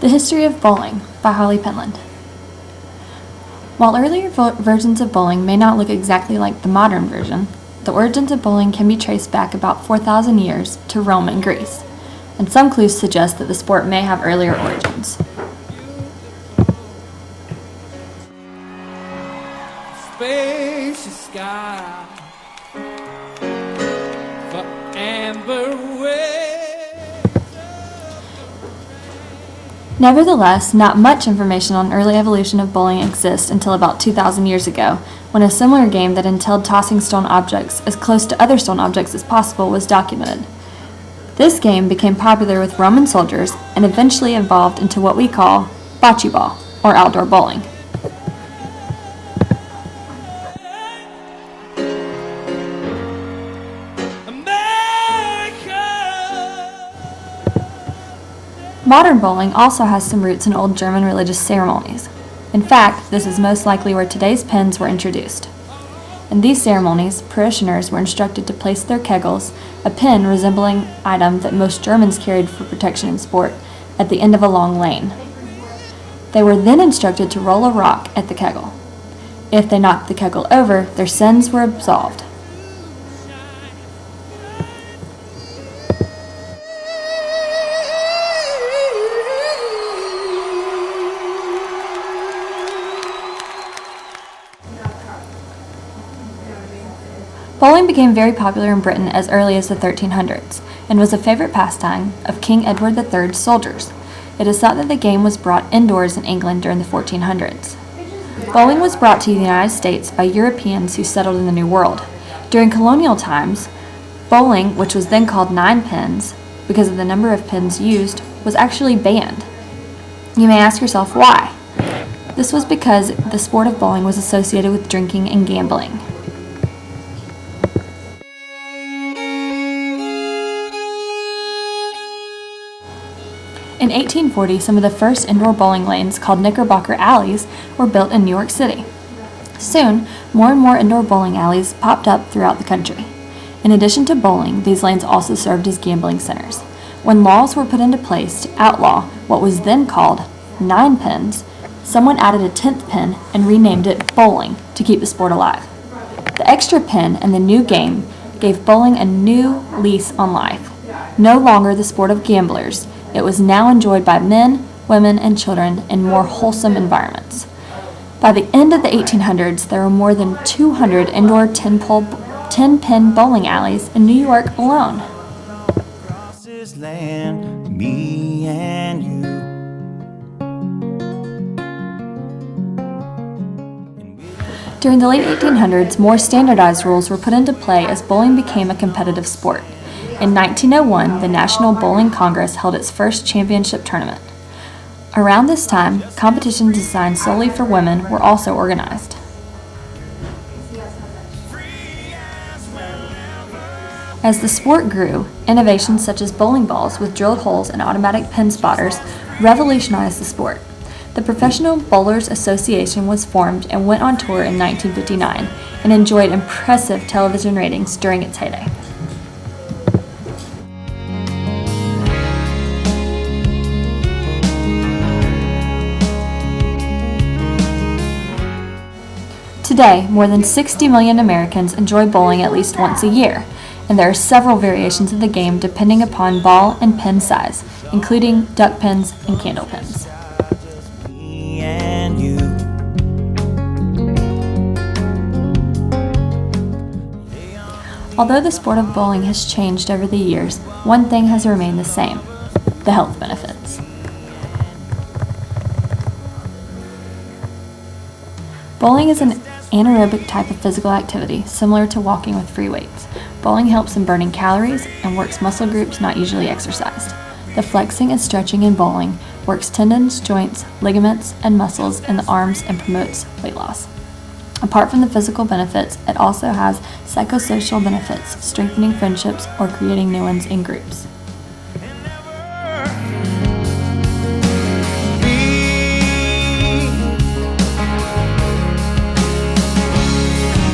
The History of Bowling by Holly Penland. While earlier versions of bowling may not look exactly like the modern version, the origins of bowling can be traced back about 4,000 years to Rome and Greece, and some clues suggest that the sport may have earlier origins. Spacious sky for amber waves. Nevertheless, not much information on early evolution of bowling exists until about 2,000 years ago, when a similar game that entailed tossing stone objects as close to other stone objects as possible was documented. This game became popular with Roman soldiers and eventually evolved into what we call bocce ball, or outdoor bowling. Modern bowling also has some roots in old German religious ceremonies. In fact, this is most likely where today's pins were introduced. In these ceremonies, parishioners were instructed to place their kegels, a pin resembling item that most Germans carried for protection in sport, at the end of a long lane. They were then instructed to roll a rock at the kegel. If they knocked the kegel over, their sins were absolved. Bowling became very popular in Britain as early as the 1300s and was a favorite pastime of King Edward III's soldiers. It is thought that the game was brought indoors in England during the 1400s. Bowling was brought to the United States by Europeans who settled in the New World. During colonial times, bowling, which was then called nine pins because of the number of pins used, was actually banned. You may ask yourself why. This was because the sport of bowling was associated with drinking and gambling. In 1840, some of the first indoor bowling lanes, called Knickerbocker Alleys, were built in New York City. Soon, more and more indoor bowling alleys popped up throughout the country. In addition to bowling, these lanes also served as gambling centers. When laws were put into place to outlaw what was then called nine pins, someone added a 10th pin and renamed it bowling to keep the sport alive. The extra pin and the new game gave bowling a new lease on life. No longer the sport of gamblers, it was now enjoyed by men, women, and children in more wholesome environments. By the end of the 1800s, there were more than 200 indoor 10-pin bowling alleys in New York alone. Across this land, me and you. During the late 1800s, more standardized rules were put into play as bowling became a competitive sport. In 1901, the National Bowling Congress held its first championship tournament. Around this time, competitions designed solely for women were also organized. As the sport grew, innovations such as bowling balls with drilled holes and automatic pin spotters revolutionized the sport. The Professional Bowlers Association was formed and went on tour in 1959 and enjoyed impressive television ratings during its heyday. Today, more than 60 million Americans enjoy bowling at least once a year, and there are several variations of the game depending upon ball and pin size, including duck pins and candle pins. Me and you. Although the sport of bowling has changed over the years, one thing has remained the same: the health benefits. Bowling is an anaerobic type of physical activity, similar to walking with free weights. Bowling helps in burning calories and works muscle groups not usually exercised. The flexing and stretching in bowling works tendons, joints, ligaments, and muscles in the arms and promotes weight loss. Apart from the physical benefits, it also has psychosocial benefits, strengthening friendships or creating new ones in groups.